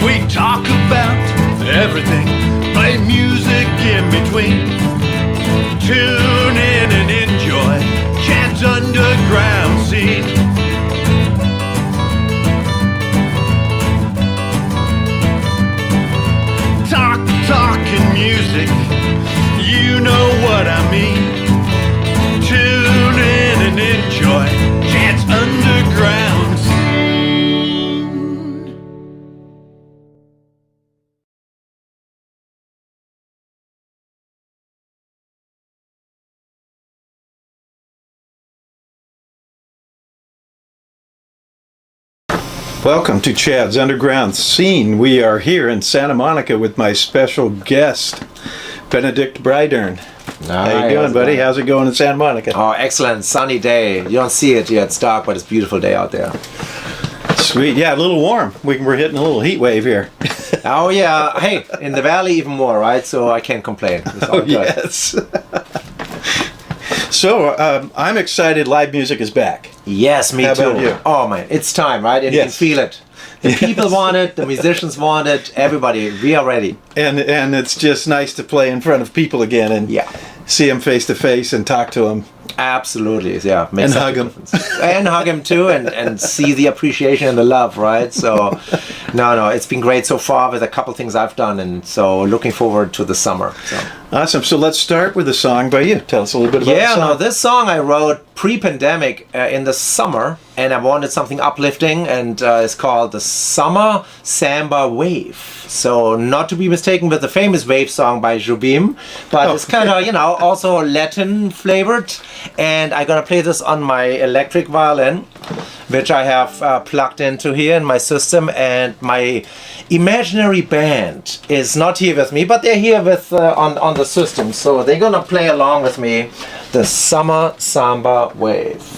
We talk about everything, play music in between. Tune in and enjoy Chad's underground scene. Talking music, you know what I mean. Tune in and enjoy Chad's underground scene. Welcome to Chad's Underground Scene. We are here in Santa Monica with my special guest, Benedikt Brydern. How you doing, buddy? How's it going in Santa Monica? Oh, excellent. Sunny day. You don't see it yet. It's dark, but it's a beautiful day out there. Sweet. Yeah, a little warm. We're hitting a little heat wave here. Oh, yeah. Hey, in the valley even more, right? So I can't complain. It's all good. Yes. So, I'm excited live music is back. Yes, me How too. about you? Oh, man. It's time, right? And Yes. you can feel it. The people want it. The musicians want it. Everybody. We are ready. And it's just nice to play in front of people again and see them face to face and talk to them. Absolutely, yeah. And hug them. And hug them too, and see the appreciation and the love, right? So, no, it's been great so far with a couple things I've done, and so looking forward to the summer. So. Awesome. So let's start with a song by you. Tell us a little bit about the song. This song I wrote pre-pandemic in the summer, and I wanted something uplifting, and it's called the Summer Samba Wave. So not to be mistaken with the famous Wave song by Jobim, but it's kind of, also Latin flavored. And I'm gonna play this on my electric violin, which I have plugged into here in my system, and my imaginary band is not here with me, but they're here with on the system, so they're gonna play along with me the Summer Samba Wave.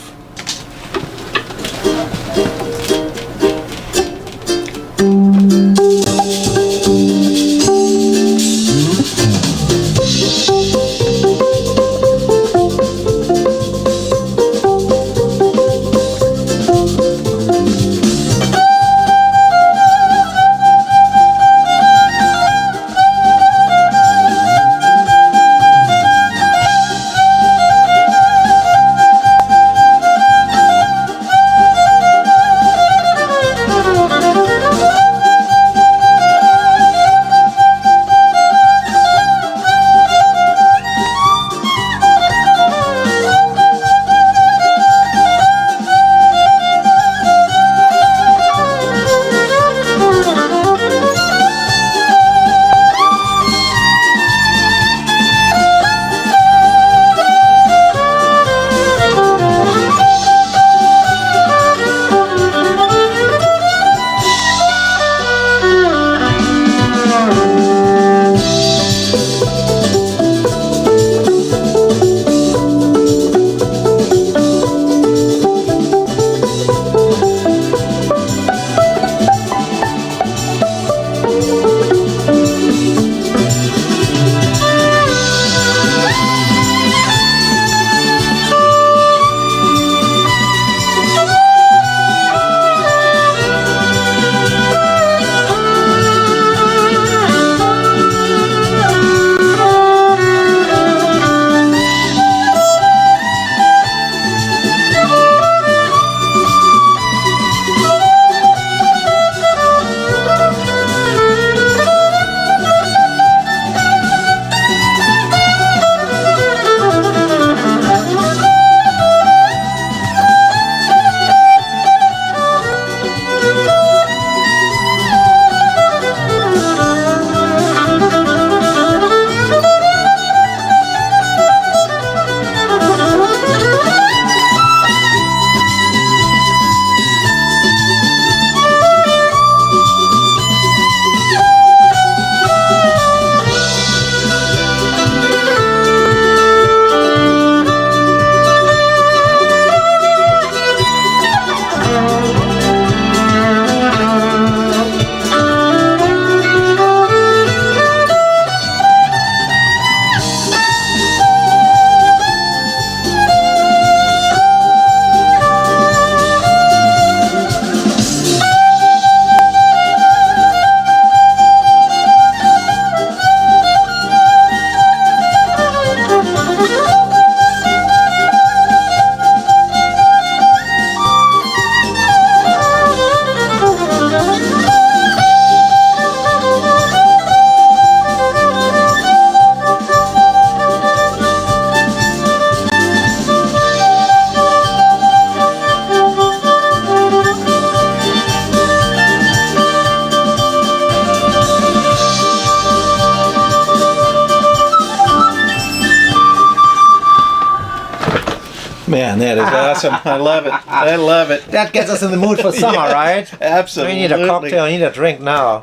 Man, that is awesome. I love it. I love it. That gets us in the mood for summer, Yeah, right? absolutely. We need a cocktail, we need a drink now.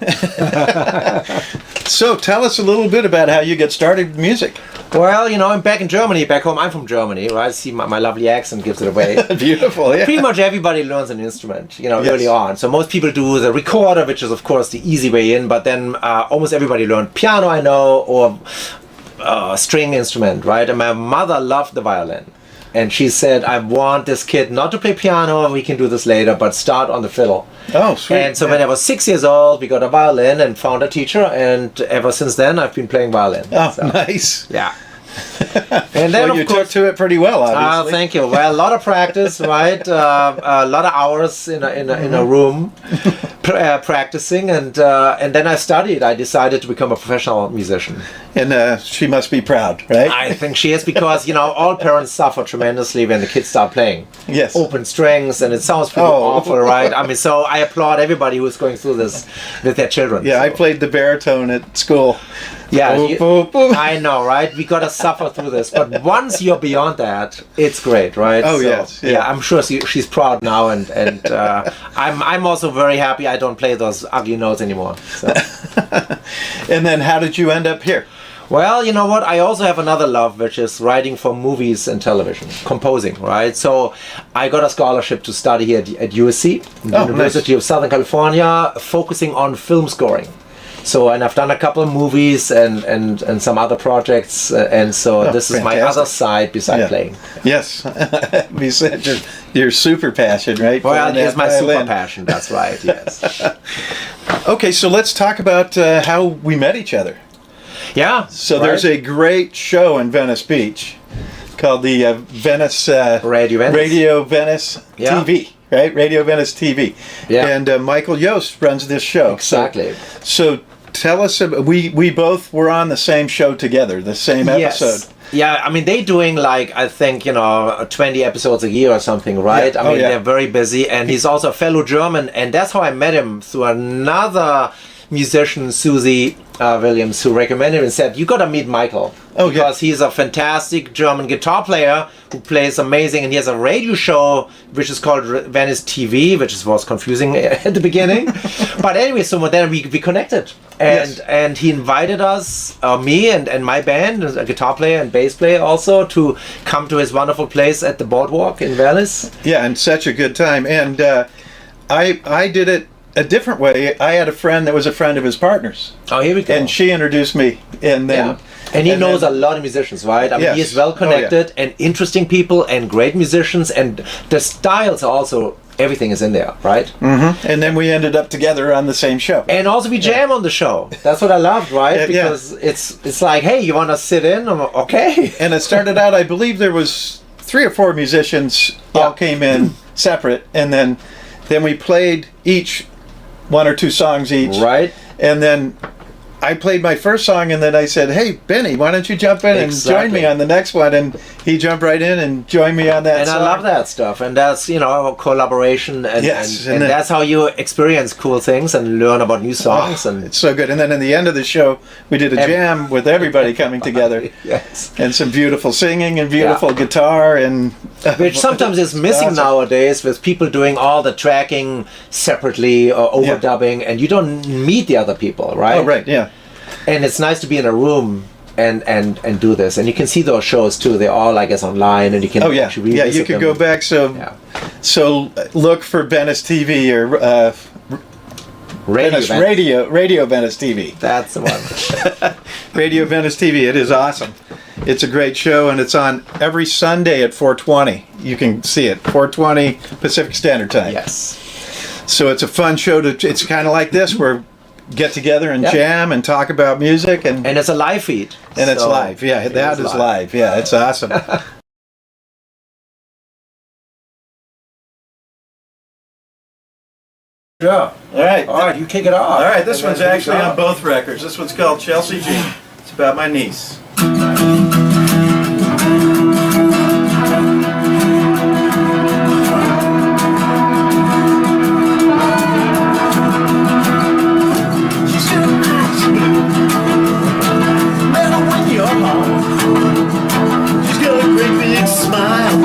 So tell us a little bit about how you get started with music. Well, I'm back in Germany, back home. I'm from Germany, right? See, my lovely accent gives it away. Beautiful, yeah. Pretty much everybody learns an instrument, Yes. early on. So most people do the recorder, which is of course the easy way in, but then almost everybody learned piano, I know, or string instrument, right? And my mother loved the violin. And she said, I want this kid not to play piano, we can do this later, but start on the fiddle. Oh, sweet. And so when I was 6 years old, we got a violin and found a teacher, and ever since then I've been playing violin. Oh, So, nice. yeah. And then Well, you of course, took to it pretty well, obviously. thank you. Well, a lot of practice, right? A lot of hours in a room practicing, and then I studied. I decided to become a professional musician. And she must be proud, right? I think she is, because all parents suffer tremendously when the kids start playing. Yes. Open strings, and it sounds pretty Oh. awful, right? I mean, so I applaud everybody who's going through this with their children. Yeah, I so. played the baritone at school. Yeah, Boop, you- boop, boop. I know, right? We gotta suffer through this, but once you're beyond that, it's great, right? Oh, yes, yeah. Yeah, I'm sure she's proud now, and I'm also very happy I don't play those ugly notes anymore. So. And then how did you end up here? Well, you know what? I also have another love, which is writing for movies and television, composing, right? So I got a scholarship to study here at USC, Oh, University of Southern California, focusing on film scoring. So, and I've done a couple of movies and some other projects, and so this is my fantastic. other side beside Yeah. playing. Yes. Besides your super passion, right? Well, Playing here's that my super violin. passion, that's right, yes. Okay, so let's talk about how we met each other. Yeah. So there's a great show in Venice Beach called the Venice Radio Venice. Yeah. TV, right? Radio Venice TV. Yeah. And Michael Yost runs this show. Exactly. So tell us about, we both were on the same show together, the same episode. Yes. Yeah, I mean, they're doing like, I think, 20 episodes a year or something, right? Yeah. I mean, yeah. they're very busy, and he's also a fellow German, and that's how I met him, through another musician, Susie Williams, who recommended him and said, you gotta meet Michael. Oh, because he's a fantastic German guitar player who plays amazing, and he has a radio show which is called Venice TV, which was confusing at the beginning. But anyway, so then we connected, and Yes. and he invited us, me and my band, a guitar player and bass player also, to come to his wonderful place at the Boardwalk in Venice. Yeah, and such a good time. And I did it a different way. I had a friend that was a friend of his partner's, Oh, here we go. and she introduced me. And then, Yeah. And he knows a lot of musicians, right? I mean, Yes. he is well connected and interesting people and great musicians, and the styles are also, everything is in there, right? and then we ended up together on the same show. And also we jam on the show. That's what I loved, right? Yeah, yeah. Because it's like, hey, you want to sit in? I'm like, okay. And it started out, I believe there was 3 or 4 musicians all Yeah. came in separate, and then we played each 1 or 2 songs each. Right? And then I played my first song, and then I said, "Hey, Benny, why don't you jump in and join Exactly. me on the next one?" And he jumped right in and joined me on that And song. I love that stuff. And that's, collaboration. And, Yes, and and then- that's how you experience cool things and learn about new songs. Oh, And it's so good. And then in the end of the show, we did a jam with everybody coming together, yes. and some beautiful singing and beautiful guitar, and Which sometimes is missing Awesome. nowadays, with people doing all the tracking separately or overdubbing, and you don't meet the other people, right? Oh, right, yeah. And it's nice to be in a room and do this, and you can see those shows too. They're all, I guess, online, and you can Oh yeah, actually yeah. revisit You could them. go back. So, Yeah. so look for Venice TV or Venice Venice. Radio Venice TV. That's the one. Radio Venice TV. It is awesome. It's a great show, and it's on every Sunday at 4:20. You can see it 4:20 Pacific Standard Time. Yes. So it's a fun show to. It's kind of like this, where get together and Yeah. jam and talk about music, and And it's a live feed. it's So live. Yeah, it that is live. Yeah, it's awesome. Yeah. All right. All right, you kick it off. All right, this And one's then actually you go. on both records. This one's called Chelsea G. It's about my niece. She's got eyes blue, matter when you're home. She's got a great big smile,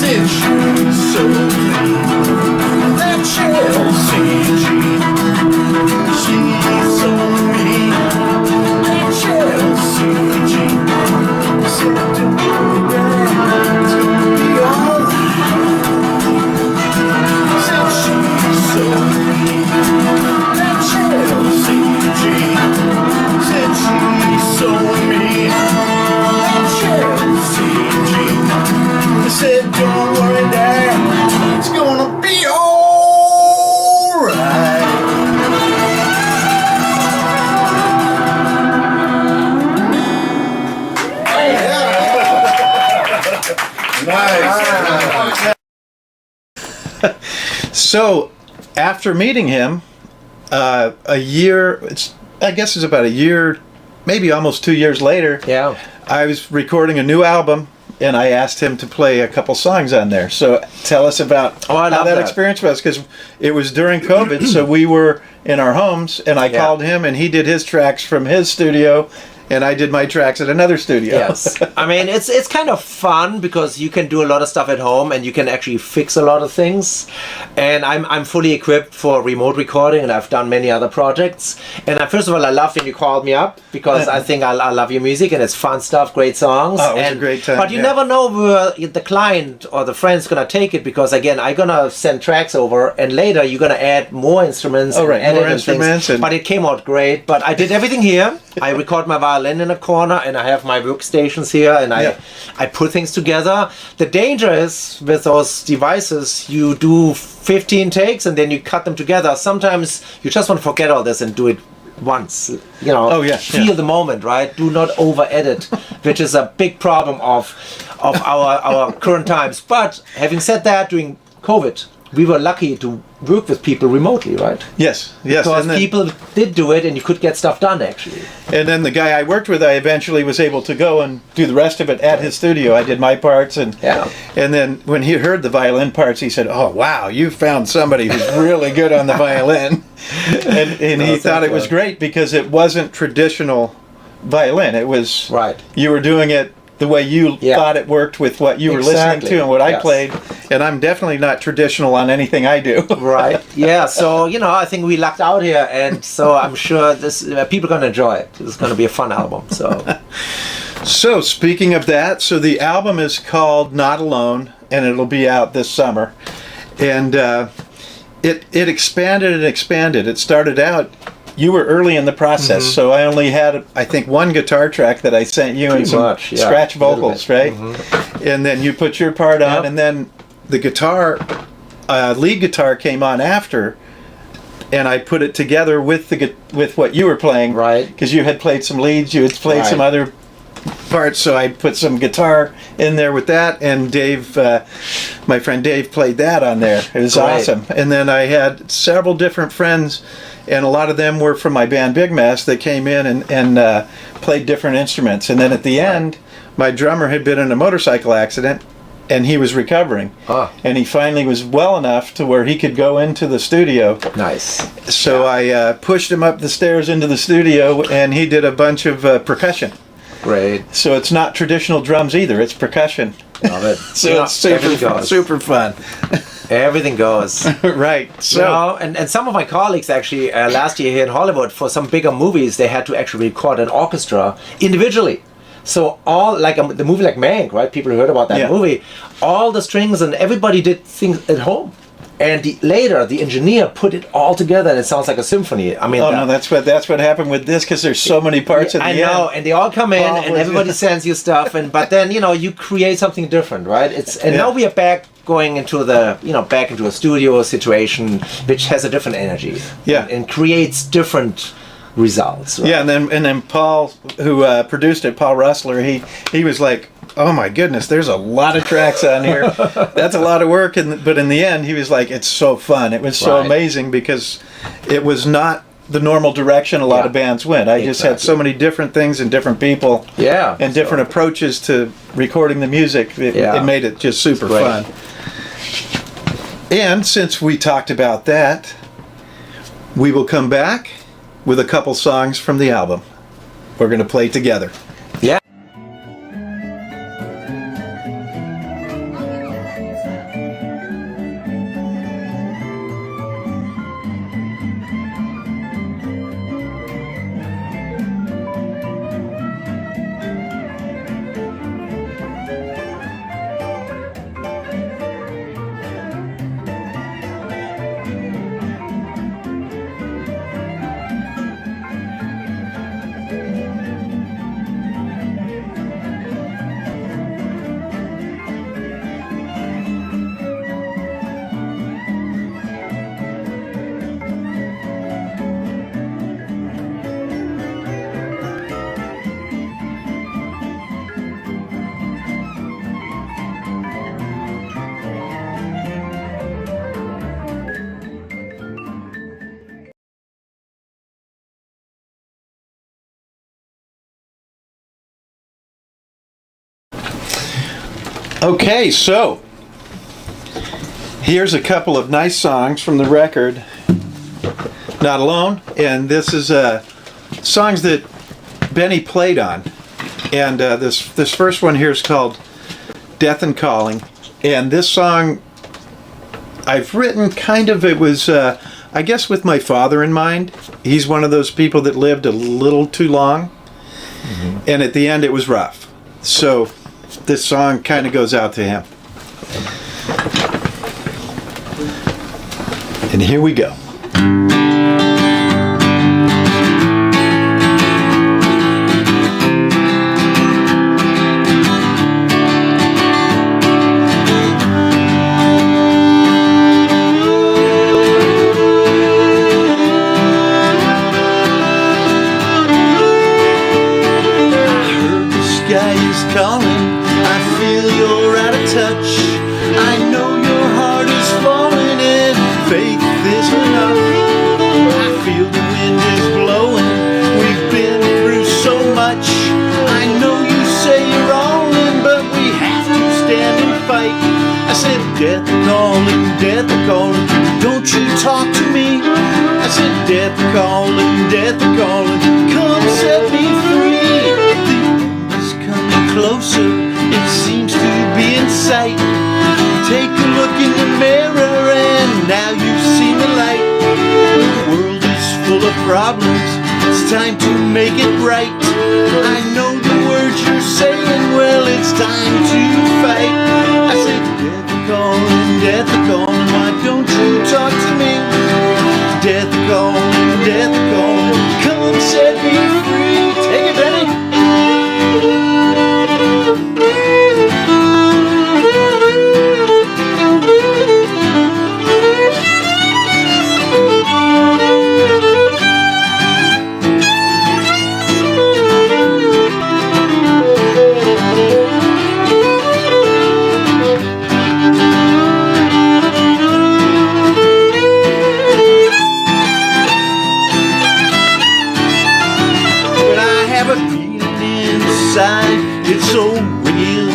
Said she's so mean. That Chelsea Jean. She's so mean. That Chelsea Jean. Said don't worry, Dad, it's gonna be alright. Said she's so mean. That Chelsea Jean. Said she's so mean. That Chelsea Jean. I said, don't worry, Dad, it's gonna be alright. So, after meeting him, a year, I guess it's about a year, maybe almost 2 years later, Yeah. I was recording a new album, and I asked him to play a couple songs on there. So tell us about Oh, I how love that that. experience was, because it was during COVID, so we were in our homes, and I Yeah. called him, and he did his tracks from his studio, and I did my tracks at another studio. Yes, I mean it's kind of fun because you can do a lot of stuff at home and you can actually fix a lot of things. And I'm fully equipped for remote recording, and I've done many other projects. And first of all, I love when you called me up because I think I love your music and it's fun stuff, great songs. Oh, it was a and, great time, But you yeah. never know where the client or the friend's gonna take it, because again, I'm gonna send tracks over and later you're gonna add more instruments. Oh, and right, edit more and things. instruments and- But it came out great. But I did everything here. I record my violin in a corner, and I have my workstations here, and Yeah. I put things together. The danger is with those devices, you do 15 takes and then you cut them together. Sometimes you just want to forget all this and do it once. You know, Oh, yeah, feel yeah. the moment, right? Do not over edit, which is a big problem of our current times. But having said that, during COVID, we were lucky to work with people remotely, right? Yes, yes. Because And then, people did do it, and you could get stuff done actually. and then the guy I worked with, I eventually was able to go and do the rest of it at his studio. I did my parts, and Yeah. and then when he heard the violin parts, he said, "Oh wow, you found somebody who's really good on the violin," and he That's thought it was excellent. great because it wasn't traditional violin. It was Right. You were doing it the way you Yeah. thought it worked with what you were listening Exactly. to and what I Yes. played. And I'm definitely not traditional on anything I do. Right. Yeah. So I think we lucked out here, and so I'm sure this people are gonna enjoy it. It's gonna be a fun album. So So, speaking of that, so the album is called Not Alone, and it'll be out this summer. And it expanded and expanded. It started out, you were early in the process, so I only had, I think, one guitar track that I sent you and Pretty some much, yeah. scratch A little vocals, bit. right? And then you put your part on, Yep. and then the guitar, lead guitar came on after, and I put it together with with what you were playing, Right. Because you had played some leads, you had played some Right. other parts, so I put some guitar in there with that, and Dave, my friend Dave, played that on there. It was Right. awesome. And then I had several different friends, and a lot of them were from my band Big Mess that came in and played different instruments. And then at the end, my drummer had been in a motorcycle accident, and he was recovering. Ah. And he finally was well enough to where he could go into the studio. nice. So I pushed him up the stairs into the studio, and he did a bunch of percussion. Great. So it's not traditional drums either; it's percussion. Love it. So it's super everything fun, goes. super fun. Everything goes. Right. So And some of my colleagues actually last year here in Hollywood, for some bigger movies, they had to actually record an orchestra individually. So all like the movie like Mank, right? People heard about that Yeah. movie. All the strings and everybody did things at home. And later, the engineer put it all together, and it sounds like a symphony. I mean, oh no, that's what happened with this because there's so many parts at the I end. know, and they all come in, Oh, and was everybody it? sends you stuff, and but then you create something different, right? And Yeah. now we are back going into the back into a studio situation, which has a different energy, Yeah. and creates different results. Right? Yeah, and then Paul, who produced it, Paul Russler, he was like, "Oh my goodness, there's a lot of tracks on here. That's a lot of work." But in the end, he was like, "It's so fun. It was so Right. amazing because it was not the normal direction a lot Yeah. of bands went. I just had so many different things and different people, Yeah, and different approaches to recording the music. Yeah. It made it just super Great. fun." And since we talked about that, we will come back with a couple songs from the album. We're going to play together. Yeah. Okay, so here's a couple of nice songs from the record, Not Alone, and this is songs that Benny played on. And this first one here is called Death and Calling. And this song I've written kind of, it was, I guess with my father in mind. He's one of those people that lived a little too long. Mm-hmm. And at the end it was rough. So this song kind of goes out to him. And here we go. Calling, I feel you're out of touch. I know your heart is falling and faith isn't enough. I feel the wind is blowing, we've been through so much. I know you say you're all in, but we have to stand and fight. I said, death calling, don't you talk to me. I said, death calling, come set me free. Closer, it seems to be in sight. Take a look in the mirror and now you see the light. The world is full of problems, it's time to make it right. I know the words you're saying, well it's time to fight. I said, death calling, why don't you talk to me? Death calling, come set me free. Take it, Benny. It's so real,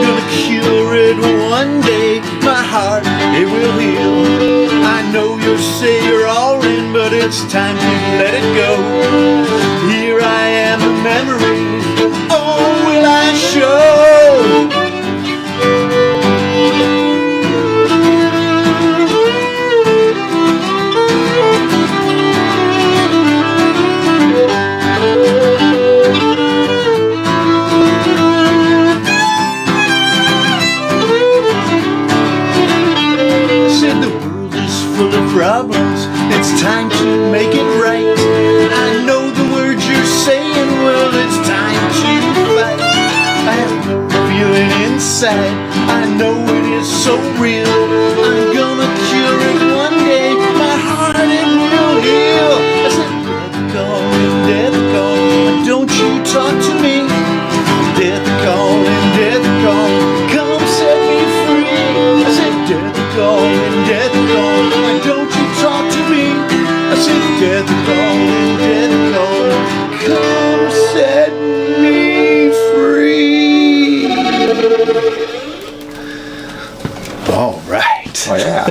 gonna cure it one day. My heart, it will heal. I know you say you're all in, but it's time to let it go. Here I am, a memory. Oh, will I show? Problems, it's time to make it right. I know the words you're saying, well it's time to fight. I have no feeling inside, I know it is so real. I'm gonna cure it one day, my heart it will heal. I said, death calling, don't you talk to me. Death calling, come set me free. I said, death calling, why don't you talk to me? I said, death calling, come set me free. All right. Oh yeah.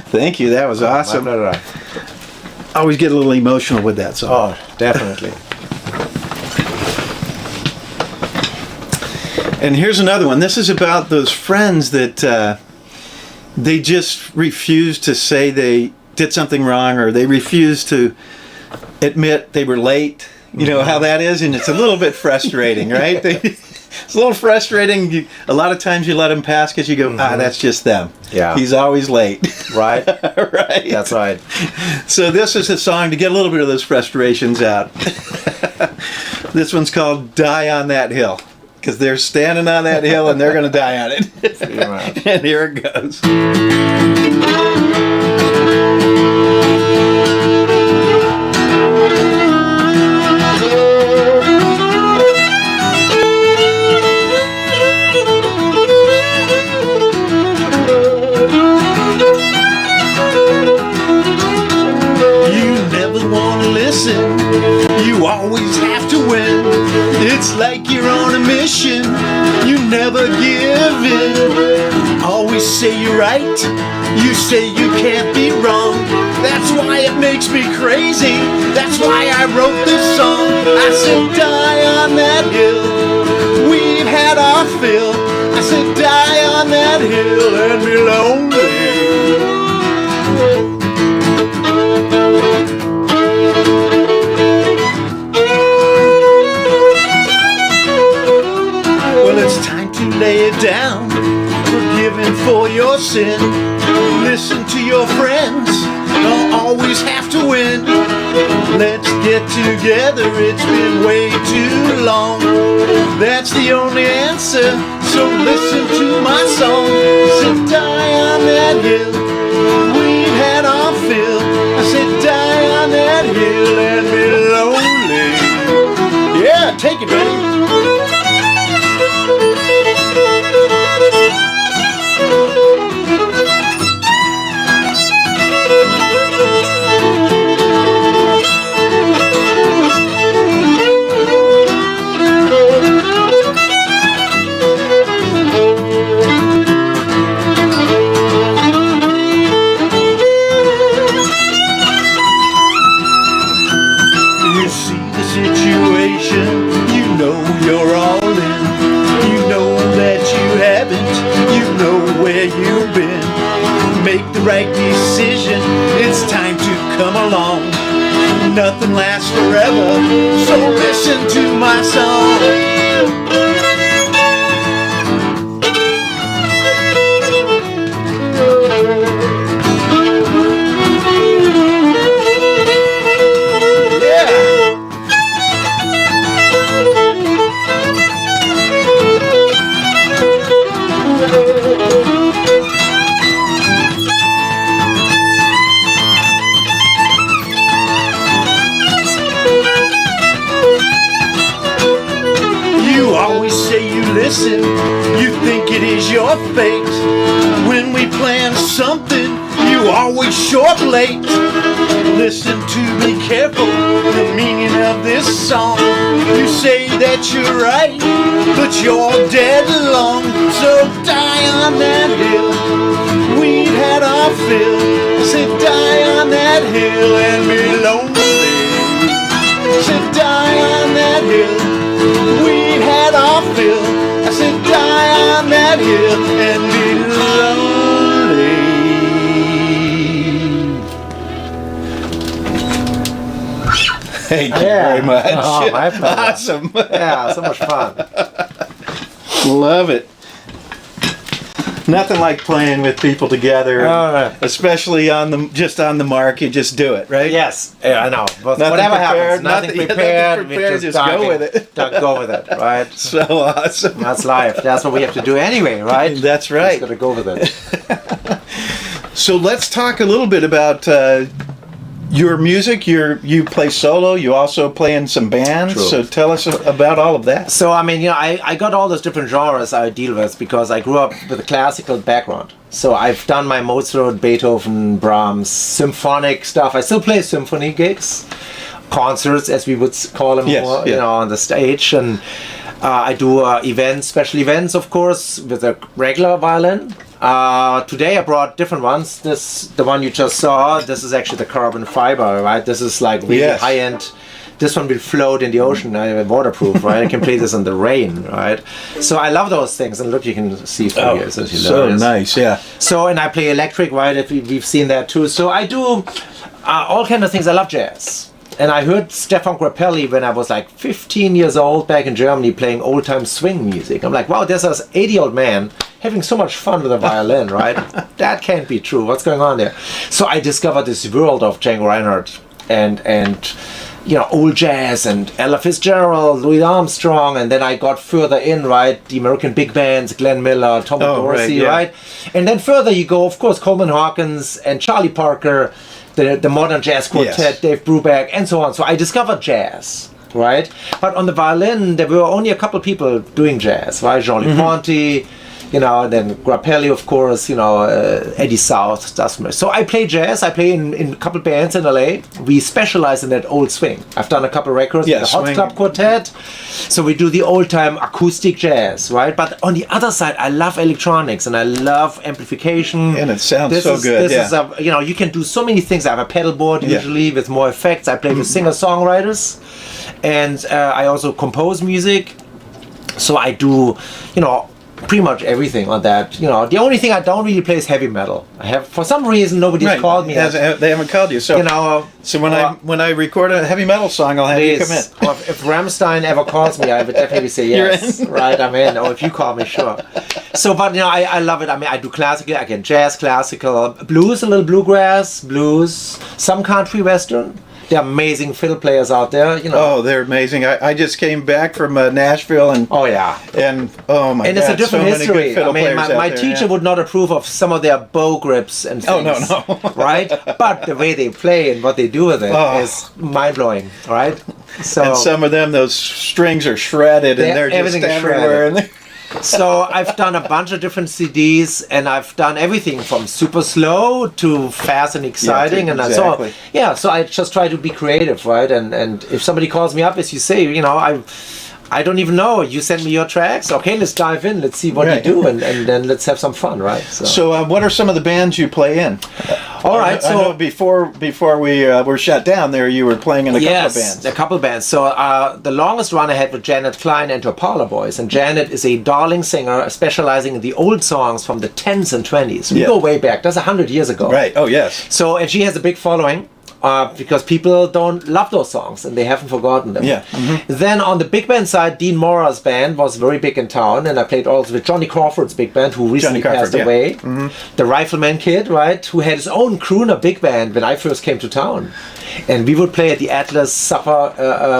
Thank you, that was awesome. I always get a little emotional with that song. Oh, definitely. And here's another one. This is about those friends that they just refuse to say they did something wrong, or they refuse to admit they were late. You know how that is, and it's a little bit frustrating, right? It's a little frustrating. A lot of times you let them pass because you go, that's just them. Yeah. He's always late. Right? Right. That's right. So this is a song to get a little bit of those frustrations out. This one's called Die on That Hill, because they're standing on that hill and they're going to die on it. Pretty much. And here it goes. You never want to listen, you always have to win. It's like you're on a mission. You never give in. Always say you're right. You say you can't be wrong. That's why it makes me crazy. That's why I wrote this song. I said, die on that hill. We've had our fill. I said, die on that hill and be lonely. Well, it's time to lay it down. Forgiven for your sin. Listen to your friends. Don't always have to win. Let's get together. It's been way too long. That's the only answer. So listen to my song. I said, die on that hill. We've had our fill. I said, die on that hill and be lonely. Yeah, take it, buddy. You've been, make the right decision. It's time to come along. Nothing lasts forever, so listen to my song. Listen, you think it is your fate. When we plan something, you always show up late. Listen to be careful, the meaning of this song. You say that you're right, but you're dead long. So die on that hill. We've had our fill. I said die on that hill and be lonely. I said die on that hill. We've had our fill. I said die on that hill and be lonely. Thank you very much. Oh, my pleasure. Awesome. Yeah, so much fun. Love it. Nothing like playing with people together, especially on the mark. You just do it, right? Yes, yeah, I know. But Nothing whatever prepared, happens, nothing prepared. nothing prepared, just go with it. Go with it, right? So awesome. That's life. That's what we have to do anyway, right? That's right. Just gotta go with it. So let's talk a little bit about your music. You play solo. You also play in some bands. True. So tell us about all of that. So I mean, I got all those different genres I deal with because I grew up with a classical background. So I've done my Mozart, Beethoven, Brahms, symphonic stuff. I still play symphony gigs, concerts as we would call them, more, you know, on the stage, and I do events, special events, of course, with a regular violin. Today I brought different ones. The one you just saw, this is actually the carbon fiber, right? This is like really high-end. This one will float in the ocean, waterproof, right? I can play this in the rain, right? So I love those things. And look, you can see through here. So nice, yeah. So, and I play electric, right? We've seen that too. So I do all kind of things. I love jazz. And I heard Stefan Grappelli when I was like 15 years old back in Germany playing old-time swing music. I'm like, wow, there's this 80-year-old man having so much fun with a violin, right? That can't be true. What's going on there? So I discovered this world of Django Reinhardt and you know, old jazz and Ella Fitzgerald, Louis Armstrong, and then I got further in, right? The American big bands, Glenn Miller, Tommy Dorsey, right? And then further you go, of course, Coleman Hawkins and Charlie Parker, the modern jazz quartet, Dave Brubeck, and so on. So I discovered jazz, right? But on the violin, there were only a couple people doing jazz, right? Jean-Luc Ponty, you know, and then Grappelli, of course, you know, Eddie South, so I play jazz. I play in a couple bands in LA. We specialize in that old swing. I've done a couple records with the Hot swing. Club Quartet, so we do the old time acoustic jazz, right? But on the other side, I love electronics and I love amplification. And it sounds this so is, good. This is you know, you can do so many things. I have a pedal board usually with more effects. I play with singer-songwriters, and I also compose music. So I do, you know, pretty much everything on that. You know, the only thing I don't really play is heavy metal. I have, for some reason, nobody's called me. They haven't called you. So you know, so when I record a heavy metal song, I'll have you come in. Or if Rammstein ever calls me, I would definitely say yes. Right, I'm in. Or if you call me, sure. So, but you know, I love it. I mean, I do classical, again, jazz, classical, blues, a little bluegrass, blues, some country western. There are amazing fiddle players out there, you know. Oh, they're amazing. I just came back from Nashville and oh yeah, and oh my god, and it's a different so many good history. fiddle I mean, players out my there, teacher would not approve of some of their bow grips and things. Oh no, right? But the way they play and what they do with it is mind blowing, right? So and some of them, those strings are shredded and they're just everything is everywhere. And so I've done a bunch of different CDs, and I've done everything from super slow to fast and exciting, and exactly. so I just try to be creative, right? And if somebody calls me up, as you say, you know, I don't even know. You send me your tracks. Okay, let's dive in. Let's see what you do, and then let's have some fun, right? So what are some of the bands you play in? All right. I know before we were shut down there, you were playing in a couple of bands. A couple of bands. So the longest run I had with Janet Klein and her Paula Boys, and Janet is a darling singer specializing in the old songs from the 10s and 20s. We go way back. That's 100 years ago. Right. Oh yes. So and she has a big following. Because people don't love those songs and they haven't forgotten them. Yeah. Then on the big band side, Dean Mora's band was very big in town, and I played also with Johnny Crawford's big band, who recently passed away. The Rifleman Kid, right, who had his own crooner big band when I first came to town. And we would play at the Atlas Supper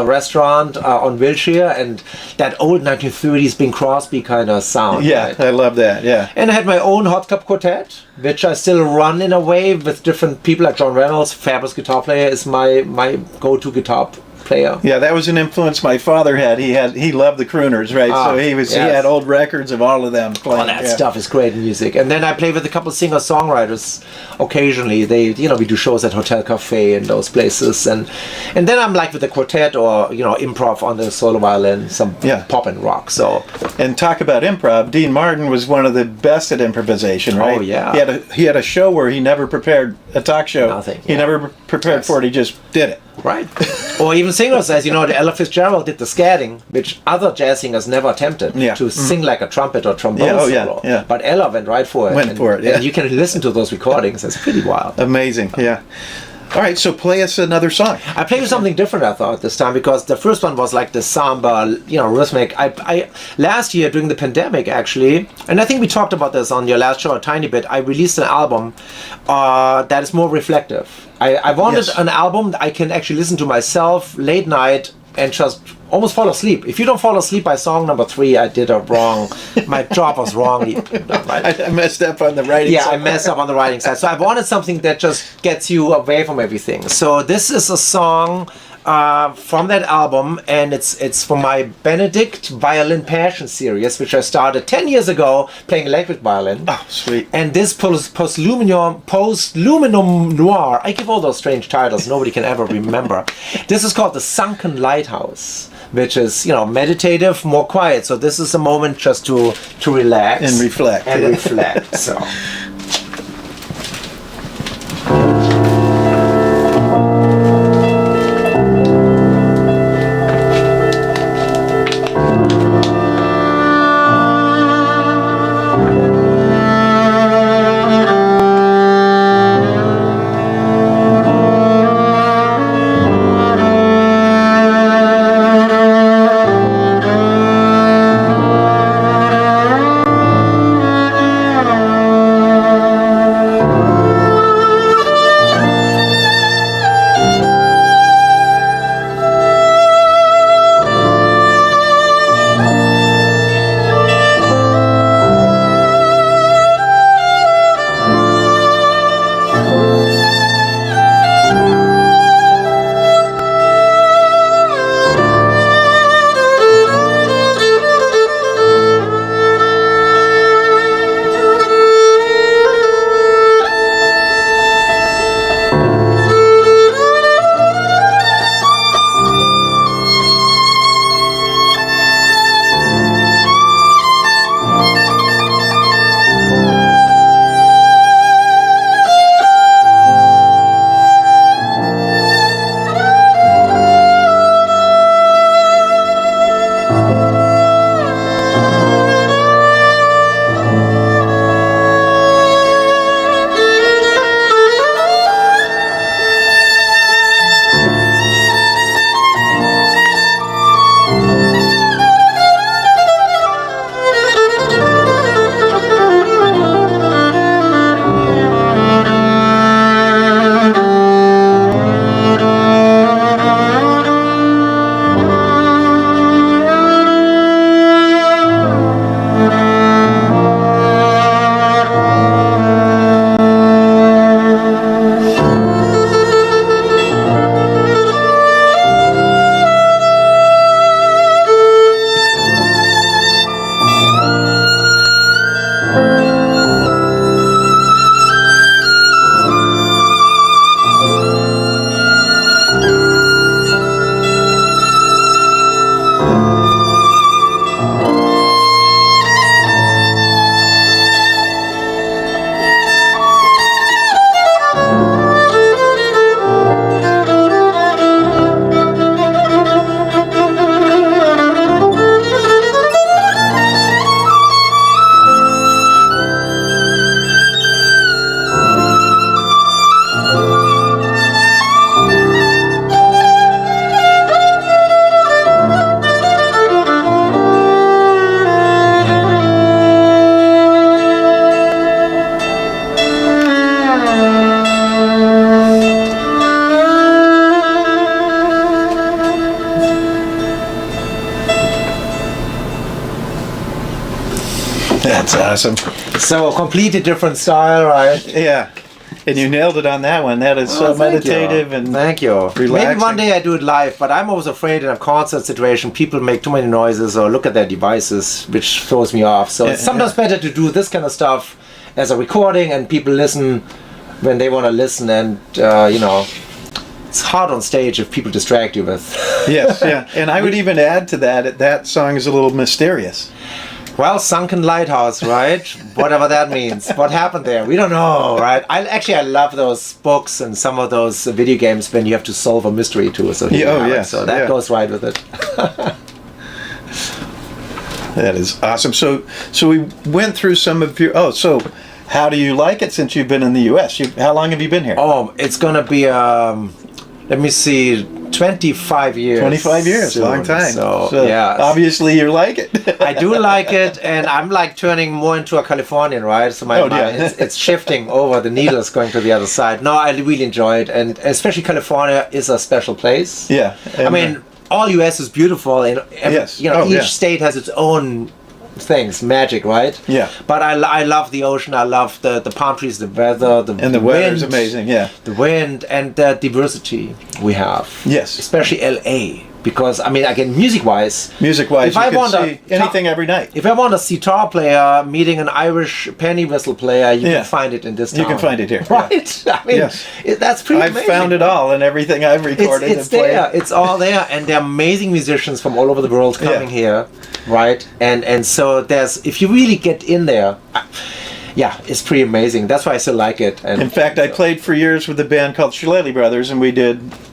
restaurant on Wilshire, and that old 1930s Bing Crosby kind of sound. Yeah, right? I love that. Yeah. And I had my own Hot Club Quartet, which I still run in a way with different people like John Reynolds, fabulous guitar player, is my go-to guitar player. Yeah, that was an influence my father had. He loved the crooners, right? So he had old records of all of them playing. All that stuff is great music. And then I play with a couple of singer-songwriters occasionally. We do shows at Hotel Cafe and those places. And then I'm like with the quartet or, you know, improv on the solo violin, some pop and rock. So. And talk about improv. Dean Martin was one of the best at improvisation, right? Oh, yeah. He had a show where he never prepared a talk show. Nothing. He never prepared for it. He just did it. Right. Or even singers, as you know, Ella Fitzgerald did the scatting, which other jazz singers never attempted to sing like a trumpet or trombone solo. Yeah. But Ella went right for it. And you can listen to those recordings. It's pretty wild. Amazing. Yeah. All right, so play us another song. I played something different, I thought, this time, because the first one was like the samba, you know, rhythmic. I last year during the pandemic, actually, and I think we talked about this on your last show a tiny bit, I released an album that is more reflective. I wanted an album that I can actually listen to myself late night and just almost fall asleep. If you don't fall asleep by song number 3, I did a wrong. My job was wrongly done, right? I messed up on the writing side. Yeah, I messed up on the writing side. So I wanted something that just gets you away from everything. So this is a song from that album, and it's from my Benedikt Violin Passion series, which I started 10 years ago playing electric violin. Oh, sweet. And this post-luminum noir, I give all those strange titles nobody can ever remember. This is called The Sunken Lighthouse, which is, you know, meditative, more quiet. So this is a moment just to relax and reflect. So. That's awesome. So a completely different style, right? Yeah. And you nailed it on that one. That is so Thank you. meditative and Thank you. Maybe relaxing. one day I do it live, but I'm always afraid in a concert situation people make too many noises or look at their devices, which throws me off. So it's sometimes better to do this kind of stuff as a recording and people listen when they want to listen. And it's hard on stage if people distract you with. Yes, yeah. And I would even add to that song is a little mysterious. Well, sunken lighthouse, right? Whatever that means. What happened there? We don't know, right? I love those books and some of those video games when you have to solve a mystery too. So so that goes right with it. That is awesome. So we went through some of your. Oh, so how do you like it since you've been in the U.S.? How long have you been here? Oh, it's gonna be let me see, 25 years. 25 years, soon. long time. So yeah, obviously you like it. I do like it, and I'm like turning more into a Californian, right? So my mind, it's shifting over. The needle is going to the other side. No, I really enjoy it, and especially California is a special place. Yeah, I mean, all U.S. is beautiful, and each state has its own things, magic, right? Yeah. But I love the ocean. I love the palm trees, the weather, the weather's wind, amazing. Yeah. the wind and the diversity we have. Yes. Especially LA, because I mean, again, music-wise, if I want to see anything every night. If I want a sitar player meeting an Irish penny whistle player, you can find it in this town. You can find it here, right? I mean, that's pretty amazing. I've found it all in everything I've recorded. It's there. It's all there, and there are amazing musicians from all over the world coming here, right? And so if you really get in there. It's pretty amazing. That's why I still like it. And in fact, I played for years with a band called Shillelagh Brothers, and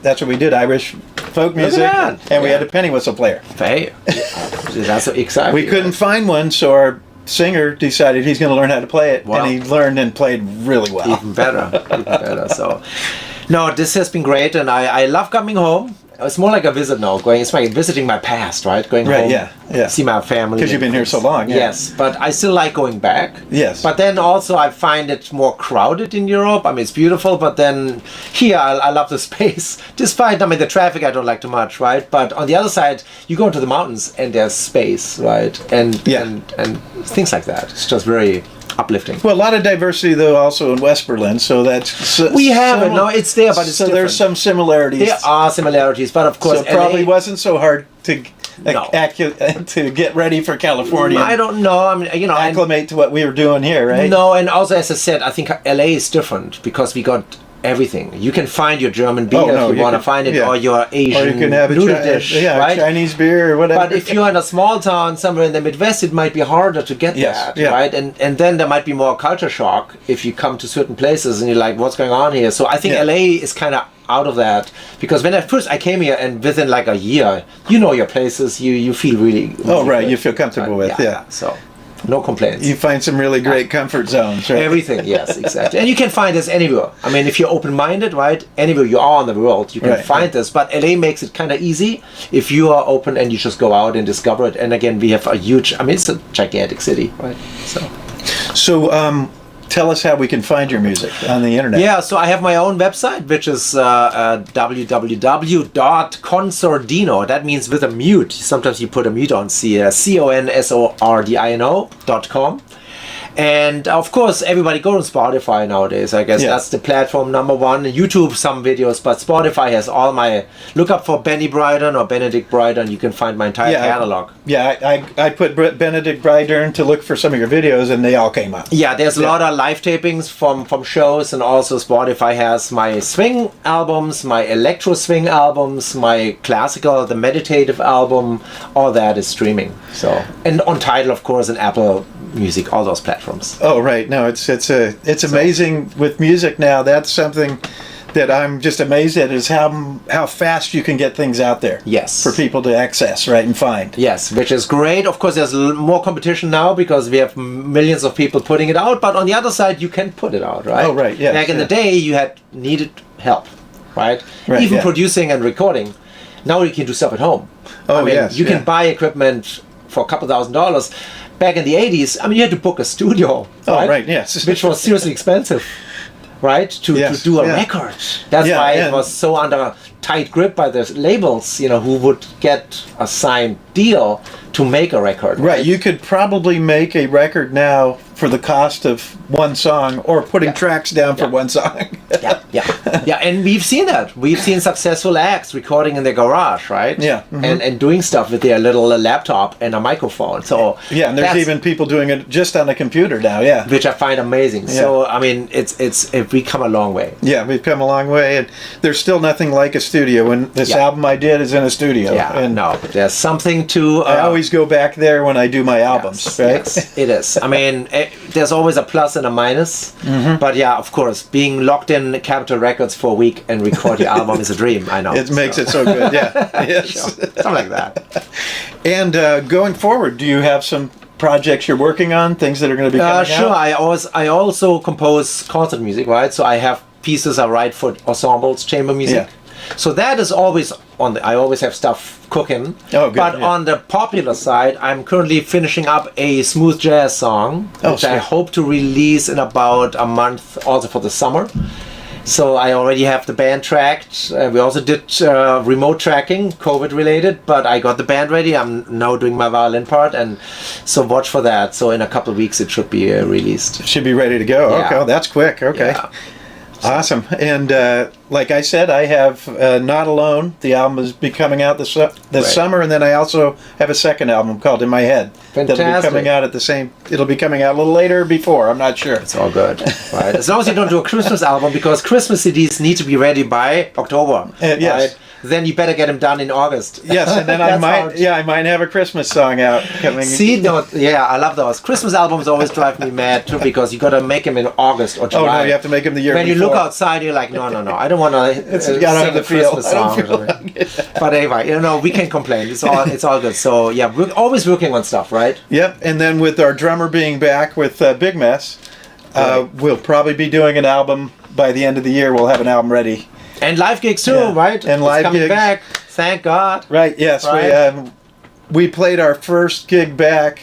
that's what we did, Irish folk music, and we had a penny whistle player. Hey, that's exactly. We couldn't find one, so our singer decided he's going to learn how to play it, and he learned and played really well. Even better. So, no, this has been great, and I love coming home. It's more like a visit now. It's like visiting my past, right? Going home, see my family. Because you've been here so long. Yes, but I still like going back. Yes. But then also I find it more crowded in Europe. I mean, it's beautiful, but then here I love the space. Despite, the traffic I don't like too much, right? But on the other side, you go into the mountains and there's space, right? And things like that. It's just very uplifting. Well, a lot of diversity though also in West Berlin, so that's we have it. No, it's there, but it's so different. There's some similarities. There are similarities, but of course, so it probably wasn't so hard to get ready for California. I don't know. I mean, acclimate to what we were doing here, right? No, and also as I said, I think LA is different because we got everything. You can find your German beer if you want to find it, or your Asian or you can have noodle dish, right? Chinese beer or whatever. But if you're in a small town somewhere in the Midwest, it might be harder to get that, right? And then there might be more culture shock if you come to certain places and you're like, what's going on here? So I think LA is kind of out of that, because when I came here and within like a year, your places, you feel really good. You feel comfortable with so no complaints. You find some really great comfort zones, right? Everything, yes, exactly. And you can find this anywhere. I mean, if you're open-minded, right, anywhere you are in the world, you can find this. But LA makes it kind of easy if you are open and you just go out and discover it. And again, we have it's a gigantic city, right? So, tell us how we can find your music on the internet. Yeah, so I have my own website, which is www.consordino. That means with a mute. Sometimes you put a mute on, consordino.com. And of course, everybody go on Spotify nowadays. I guess that's the platform number one. YouTube, some videos, but Spotify has all my. Look up for Benny Brydern or Benedikt Brydern. You can find my entire catalog. I put Benedikt Brydern to look for some of your videos, and they all came up. Yeah, there's a lot of live tapings from shows, and also Spotify has my swing albums, my electro swing albums, my classical, the meditative album. All that is streaming. So, and on Tidal, of course, and Apple Music, all those platforms. Oh right, no, it's amazing with music now. That's something that I'm just amazed at, is how fast you can get things out there. Yes, for people to access, right, and find. Yes, which is great. Of course, there's more competition now because we have millions of people putting it out. But on the other side, you can put it out, right? Oh right, yeah. Back in the day, you needed help, right? Even producing and recording. Now you can do stuff at home. Oh yes, you can buy equipment for a couple $1,000s. Back in the 80s, you had to book a studio. Oh, right, yes. Which was seriously expensive, right? To do a record. That's why it was so under tight grip by the labels, who would get a signed deal to make a record. Right, you could probably make a record now for the cost of one song, or putting tracks down for one song. Yeah, and we've seen that. We've seen successful acts recording in their garage, right? Yeah. And doing stuff with their little laptop and a microphone. So Yeah, and there's even people doing it just on a computer now. Yeah. which I find amazing. So I mean, we come a long way. Yeah, we've come a long way, and there's still nothing like a studio. And this album I did is in a studio. Yeah, and no, there's something to. I always go back there when I do my albums, right? Yes, it is. I mean, there's always a plus and a minus, but yeah, of course, being locked in Capitol Records for a week and record your album is a dream. I know. It makes it so good. Yeah, yes. Something like that. And going forward, do you have some projects you're working on? Things that are going to be coming Sure. out? I also compose concert music, right? So I have pieces I write for ensembles, chamber music. Yeah. So that is always on the. I always have stuff cooking. Oh, good, But yeah. on the popular side, I'm currently finishing up a smooth jazz song, which I sweet. hope to release in about a month, also for the summer. So I already have the band tracked. We also did remote tracking, COVID related, but I got the band ready. I'm now doing my violin part, and so watch for that. So in a couple of weeks it should be released. Should be ready to go. Yeah. Okay, well, that's quick. Okay. Yeah. Awesome. And like I said, I have Not Alone. The album is be coming out this summer, and then I also have a second album called In My Head. That'll be Fantastic. coming out at the same. It'll be coming out a little later or before. I'm not sure. It's all good, right? As long as you don't do a Christmas album, because Christmas CDs need to be ready by October. Yes. Right? Then you better get them done in August. Yes, and then I might have a Christmas song out coming. See, no, yeah, I love those. Christmas albums always drive me mad too, because you got to make them in August or Oh July. no, you have to make them the year When before. you look outside, you're like, no, I don't want to sing gotta have the a feel. Christmas I don't song. feel or something. But anyway, we can complain. It's all good. So yeah, we're always working on stuff, right? Yep, and then with our drummer being back with Big Mess, we'll probably be doing an album by the end of the year. We'll have an album ready. And live gigs too, Yeah. right? And live it's coming gigs. back. Thank God. Right. Yes. Right. We played our first gig back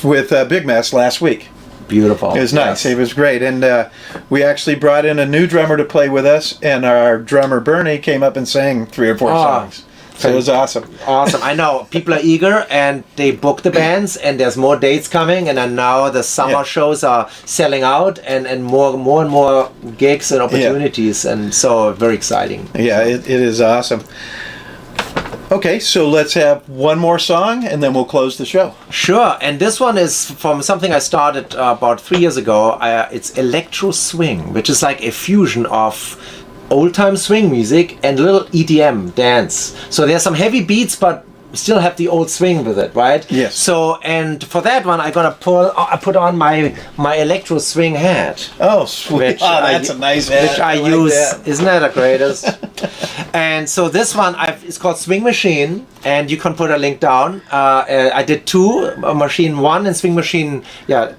with Big Mess last week. Beautiful. It was nice. Yes. It was great, and we actually brought in a new drummer to play with us, and our drummer Bernie came up and sang 3 or 4 songs. So it was awesome. Awesome. I know people are eager and they book the bands, and there's more dates coming, and then now the summer shows are selling out, and more and more gigs and opportunities, and so very exciting. Yeah, it is awesome. Okay, so let's have one more song, and then we'll close the show. Sure, and this one is from something I started about 3 years ago. It's electro swing, which is like a fusion of old-time swing music and little EDM dance. So there's some heavy beats, but still have the old swing with it, right? Yes. So, and for that one, I'm gonna put on my electro swing hat. Oh, sweet. Which That's a nice hat. Which I like use. that. Isn't that the greatest? And so this one, it's called Swing Machine, and you can put a link down. I did 2, Machine 1 and Swing Machine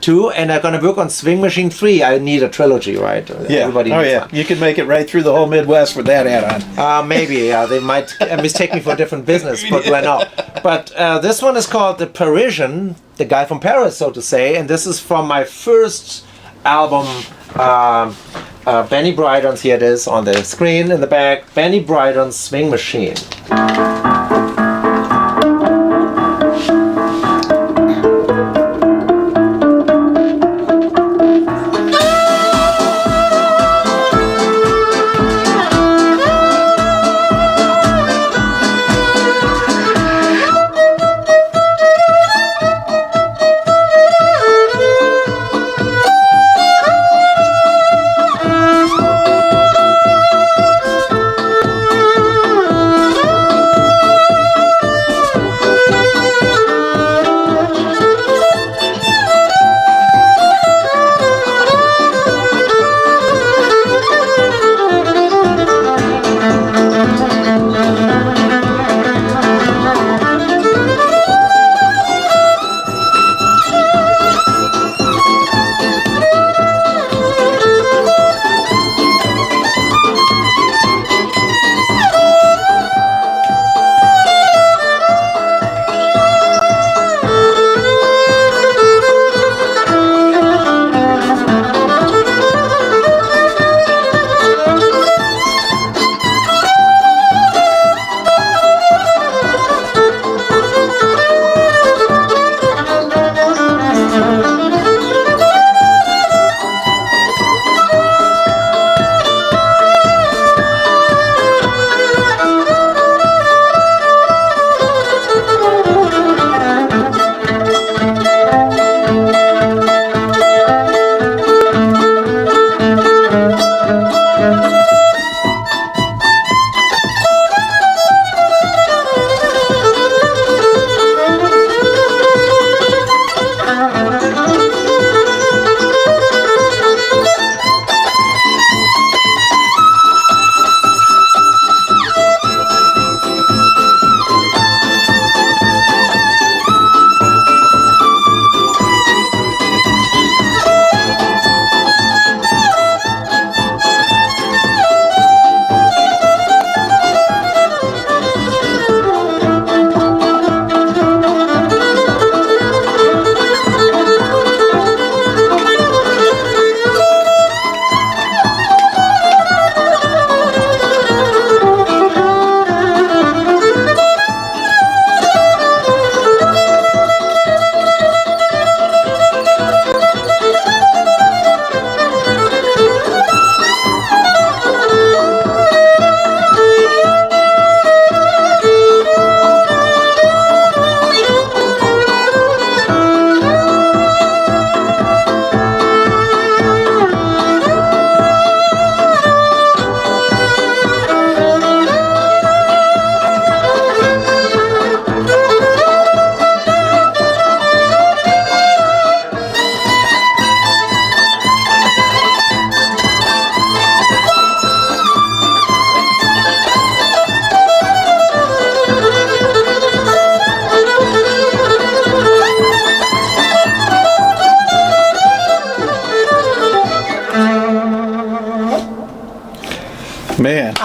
2, and I'm gonna work on Swing Machine 3. I need a trilogy, right? Yeah. Everybody Oh, needs yeah. one. You could make it right through the whole Midwest with that hat on. Maybe, they might mistake me for a different business, but do I know? But this one is called The Parisian, the guy from Paris, so to say, and this is from my first album, Benny Brydern's. Here it is on the screen in the back, Benny Brydern's Swing Machine.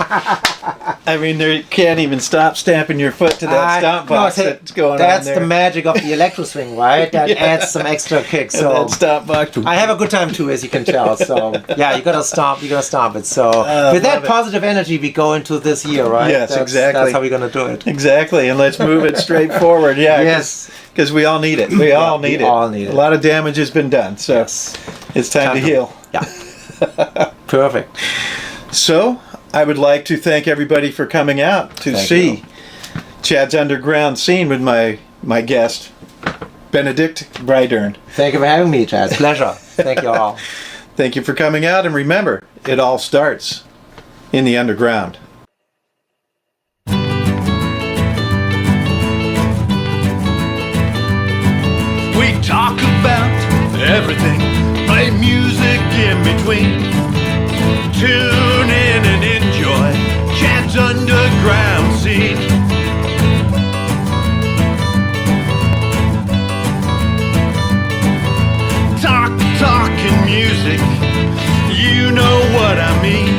I mean, you can't even stop stamping your foot to that stomp box that's going on there. That's the magic of the electro swing, right? That adds some extra kick. So that stomp box. I have a good time too, as you can tell. So yeah, you gotta stomp it. So with that positive energy, we go into this year, right? Yes, exactly. That's how we're gonna do it. Exactly, and let's move it straight forward. Yeah, Yes. because we all need it. We all need it. all need it. A lot of damage has been done, so Yes. it's time to heal. Yeah. Perfect. So, I would like to thank everybody for coming out to Thank see you. Chad's underground scene with my guest, Benedikt Brydern. Thank you for having me, Chad. Pleasure. Thank you all. Thank you for coming out, and remember, it all starts in the underground. We talk about everything, play music in between. Tune in and enjoy Chad's underground scene. Talking music, you know what I mean.